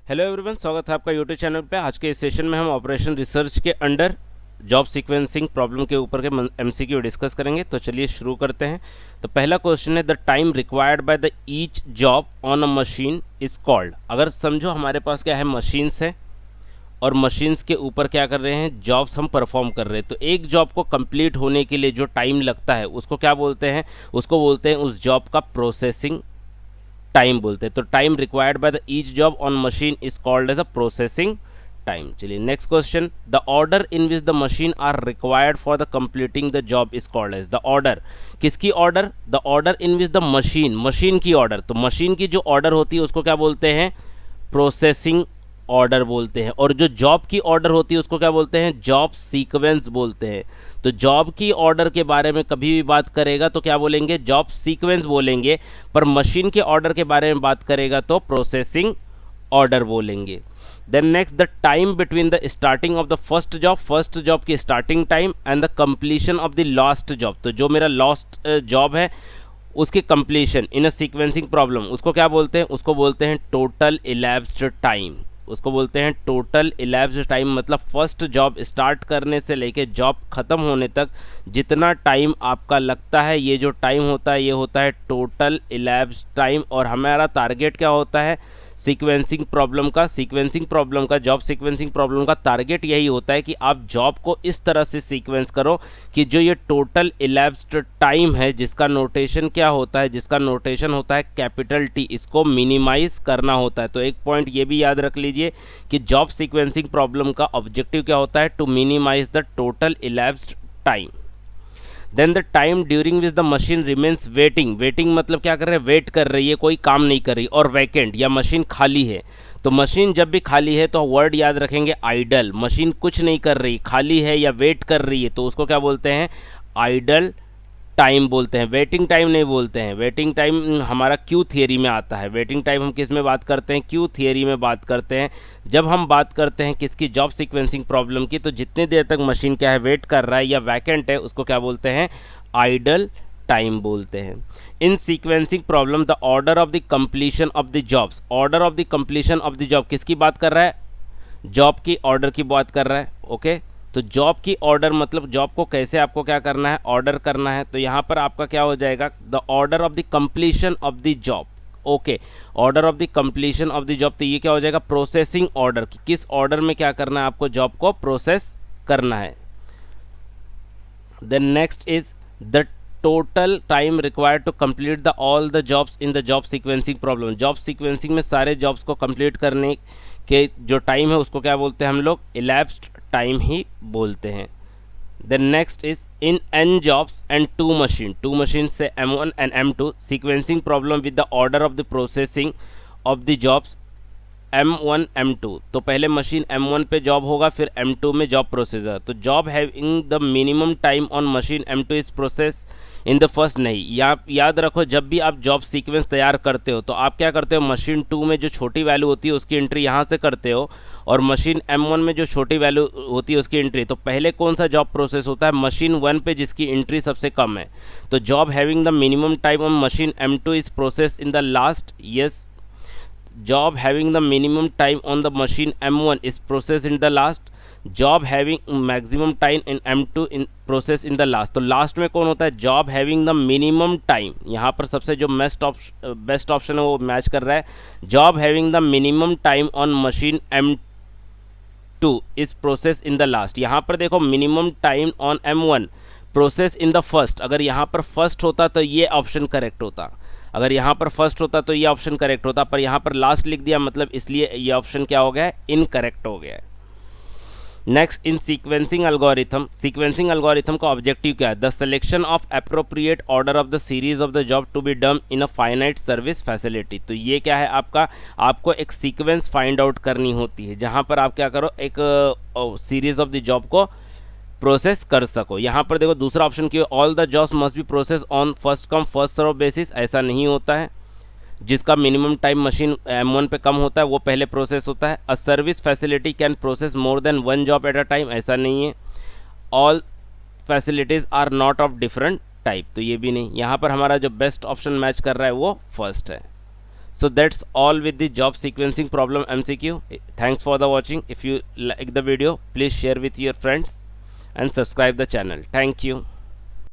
Hello everyone, स्वागत है आपका यूट्यूब चैनल पे। आज के इस सेशन में हम ऑपरेशन रिसर्च के अंडर जॉब सीक्वेंसिंग प्रॉब्लम के ऊपर के एमसीक्यू डिस्कस करेंगे। तो चलिए शुरू करते हैं। तो पहला क्वेश्चन है, the time required by the each job on a machine is called. अगर समझो हमारे पास क्या है, मशीन्स है और मशीन्स के ऊपर क्या कर रहे हैं, जॉब्स हम परफॉर्म कर रहे हैं। तो एक जॉब को कंप्लीट होने के लिए जो टाइम लगता है उसको क्या बोलते हैं, उसको बोलते हैं उस जॉब का प्रोसेसिंग टाइम बोलते हैं। तो time required by the each job on machine is called as a processing time. चलिए next question, the order in which the machine are required for the completing the job is called as. The order, किसकी order? The order in which the machine, machine की order. तो machine की जो order होती है उसको क्या बोलते हैं, प्रोसेसिंग ऑर्डर बोलते हैं। और जो जॉब की ऑर्डर होती है उसको क्या बोलते हैं, जॉब सीक्वेंस बोलते हैं। तो जॉब की ऑर्डर के बारे में कभी भी बात करेगा तो क्या बोलेंगे, जॉब सीक्वेंस बोलेंगे। पर मशीन के ऑर्डर के बारे में बात करेगा तो प्रोसेसिंग ऑर्डर बोलेंगे। Then next, the time between the starting of the first job की starting time and the completion of the last job. तो जो मेरा लास्ट जॉब है उसकी completion in a sequencing problem, उसको क्या बोलते हैं, उसको बोलते हैं टोटल इलैप्स्ड टाइम। उसको बोलते हैं टोटल इलैप्स्ड टाइम। मतलब फर्स्ट जॉब स्टार्ट करने से लेके जॉब ख़त्म होने तक जितना टाइम आपका लगता है, ये जो टाइम होता है ये होता है टोटल इलैप्स्ड टाइम। और हमारा टारगेट क्या होता है, सीक्वेंसिंग प्रॉब्लम का जॉब सीक्वेंसिंग प्रॉब्लम का टारगेट यही होता है कि आप जॉब को इस तरह से सीक्वेंस करो कि जो ये टोटल इलैप्स्ड टाइम है, जिसका नोटेशन क्या होता है, जिसका नोटेशन होता है कैपिटल टी, इसको मिनिमाइज करना होता है। तो एक पॉइंट ये भी याद रख लीजिए कि जॉब सीक्वेंसिंग प्रॉब्लम का ऑब्जेक्टिव क्या होता है, to minimise the total elapsed time. Then the time during which the machine remains waiting. Waiting मतलब क्या कर रहे हैं, वेट कर रही है, कोई काम नहीं कर रही। और वैकेंट या मशीन खाली है। तो मशीन जब भी खाली है तो वर्ड याद रखेंगे आइडल। मशीन कुछ नहीं कर रही, खाली है या वेट कर रही है, तो उसको क्या बोलते हैं, आइडल टाइम बोलते हैं। वेटिंग टाइम नहीं बोलते हैं। वेटिंग टाइम हमारा क्यू थियरी में आता है। वेटिंग टाइम हम किस में बात करते हैं, क्यू थियरी में बात करते हैं। जब हम बात करते हैं किसकी, जॉब सीक्वेंसिंग प्रॉब्लम की, तो जितनी देर तक मशीन क्या है, वेट कर रहा है या वैकेंट है, उसको क्या बोलते हैं, आइडल टाइम बोलते हैं। In sequencing problem the order of the completion of the jobs, order of the completion of the job किसकी बात कर रहा है, जॉब की ऑर्डर की बात कर रहा है। ओके, तो जॉब की ऑर्डर मतलब जॉब को कैसे आपको क्या करना है, ऑर्डर करना है। तो यहाँ पर आपका क्या हो जाएगा, the order of the completion of the job. Okay, order of the completion of the job, तो ये क्या हो जाएगा, प्रोसेसिंग ऑर्डर। किस ऑर्डर में क्या करना है आपको, जॉब को प्रोसेस करना है। Then next is the total time required to complete the all the jobs in the job sequencing problem. Job sequencing में सारे जॉब्स को कंप्लीट करने के जो टाइम है उसको क्या बोलते हैं हम लोग, इलैप्स्ड टाइम ही बोलते हैं। Then next is in n jobs and two machine से M1 and M2 sequencing problem with the order of the processing of the jobs M1 M2। तो पहले मशीन M1 पे जॉब होगा, फिर M2 में जॉब प्रोसेसर। तो job having the minimum time on machine M2 is process in the first. नहीं, याद रखो, जब भी आप जॉब सीक्वेंस तैयार करते हो तो आप क्या करते हो, मशीन 2 में जो छोटी वैल्यू होती है उसकी एंट्री यहाँ से करते हो, और मशीन M1 में जो छोटी वैल्यू होती है उसकी एंट्री। तो पहले कौन सा जॉब प्रोसेस होता है, मशीन 1 पे जिसकी एंट्री सबसे कम है। तो job having the minimum time on machine M2 is process in the last. Yes, job having the minimum time on the machine M1 is processed in the last. job having maximum time in M2 in process in the last। तो last में कौन होता है, job having the minimum time। यहाँ पर सबसे जो best option है वो मैच कर रहा है। job having the minimum time on machine M2 is process in the last। यहाँ पर देखो minimum time on M1 process in the first। अगर यहाँ पर फर्स्ट होता तो ये ऑप्शन करेक्ट होता, अगर यहाँ पर फर्स्ट होता तो ये ऑप्शन करेक्ट होता, पर यहाँ पर लास्ट लिख दिया, मतलब इसलिए ये ऑप्शन क्या हो गया है, इनकरेक्ट हो गया है। Next, in sequencing algorithm, sequencing algorithm का ऑब्जेक्टिव क्या है, the selection of appropriate order of the series of the job to be done in a finite service facility. तो ये क्या है आपका, आपको एक सीक्वेंस फाइंड आउट करनी होती है जहाँ पर आप क्या करो, एक सीरीज ऑफ द जॉब को प्रोसेस कर सको। यहाँ पर देखो दूसरा ऑप्शन क्यों, all the jobs must be process on first come first serve basis. ऐसा नहीं होता है, जिसका मिनिमम टाइम मशीन M1 पे कम होता है वो पहले प्रोसेस होता है। A service facility can process more than one job at a time, ऐसा नहीं है। All facilities are not of different type, तो ये भी नहीं। यहाँ पर हमारा जो बेस्ट ऑप्शन मैच कर रहा है वो फर्स्ट है। So that's all with the job sequencing problem MCQ. Thanks for the watching. If you like the video, please share with your friends and subscribe the channel. Thank you.